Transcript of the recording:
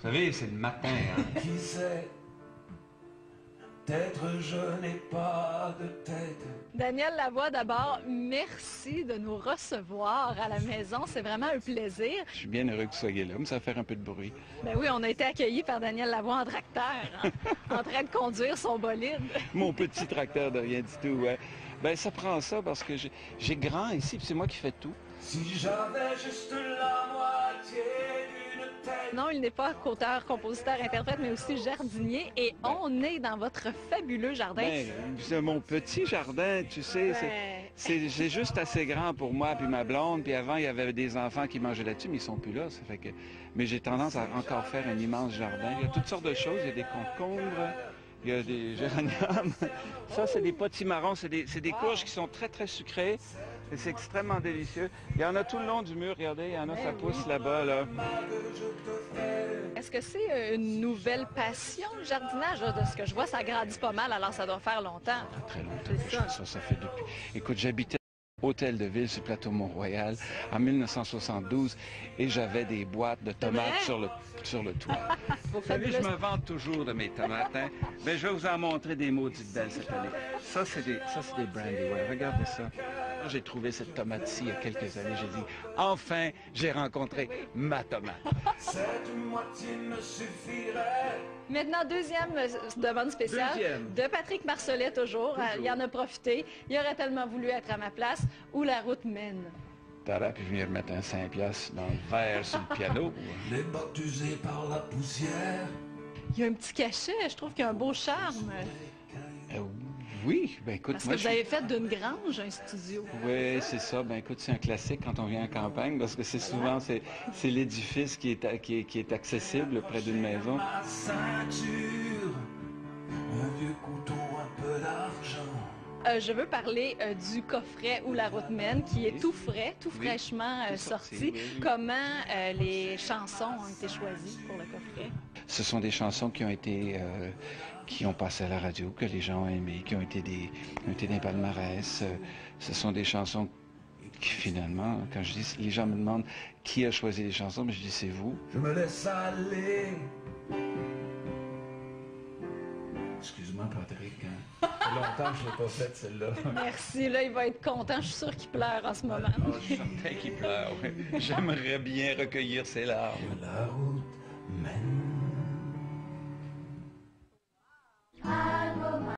savez, c'est le matin, hein. Qui sait? Peut-être je n'ai pas de tête. Daniel Lavoie, d'abord, merci de nous recevoir à la maison. C'est vraiment un plaisir. Je suis bien heureux que vous soyez là, mais ça va faire un peu de bruit. Ben oui, on a été accueillis par Daniel Lavoie en tracteur, hein, en train de conduire son bolide. Mon petit tracteur de rien du tout, ouais. Ben ça prend ça parce que j'ai grand ici, puis c'est moi qui fais tout. Si j'avais juste la moitié d'une tête. Non, il n'est pas qu'auteur, compositeur, interprète, mais aussi jardinier. Et on est dans votre fabuleux jardin. Ben, c'est mon petit jardin, tu sais, c'est juste assez grand pour moi puis ma blonde. Puis avant, il y avait des enfants qui mangeaient là-dessus, mais ils sont plus là. Ça fait que... Mais j'ai tendance à encore faire un immense jardin. Il y a toutes sortes de choses. Il y a des concombres, il y a des géraniums. Ça, c'est des potimarrons. C'est des courges qui sont très, très sucrées. Et c'est extrêmement délicieux. Il y en a tout le long du mur. Regardez, il y en a, ça pousse là-bas, là. Est-ce que c'est une nouvelle passion, le jardinage? De ce que je vois, ça grandit pas mal, alors ça doit faire longtemps. Très longtemps. Ça fait depuis... Écoute, j'habitais au Hôtel de Ville sur le plateau Mont-Royal en 1972 et j'avais des boîtes de tomates sur le toit. Vous savez, je me vante toujours de mes tomates. Hein? Ben, je vais vous en montrer des maudites belles cette année. Ça, c'est des Brandywine. Regardez ça. J'ai trouvé cette tomate-ci il y a quelques années. J'ai dit, enfin, j'ai rencontré ma tomate. Cette moitié me suffirait. Maintenant, deuxième demande spéciale de Patrick Marcelet, toujours. Il en a profité. Il aurait tellement voulu être à ma place. Où la route mène. T'aurais pu venir mettre un 5$ dans le verre sur le piano. Les bottes usées par la poussière. Il y a un petit cachet. Je trouve qu'il y a un beau charme. Oui, ben écoute... Parce que vous avez fait d'une grange un studio. Oui, c'est ça. Ben écoute, c'est un classique quand on vient en campagne parce que c'est souvent c'est l'édifice qui est accessible près d'une maison. Ma ceinture, un vieux couteau, un peu d'argent. Je veux parler du coffret Où la route mène, qui est tout frais, tout fraîchement sorti. Oui. Comment les chansons ont été choisies pour le coffret? Ce sont des chansons qui ont été qui ont passé à la radio, que les gens ont aimées, qui ont été des palmarès. Ce sont des chansons qui finalement, quand je dis, les gens me demandent qui a choisi les chansons, mais je dis c'est vous. Je me laisse aller. Excuse-moi, Patrick. Hein. Ça fait longtemps que je l'ai pas faite, celle-là. Merci, là, il va être content. Je suis sûre qu'il pleure en ce moment. Oh, je suis certain qu'il pleure. Oui. J'aimerais bien recueillir ses larmes. La route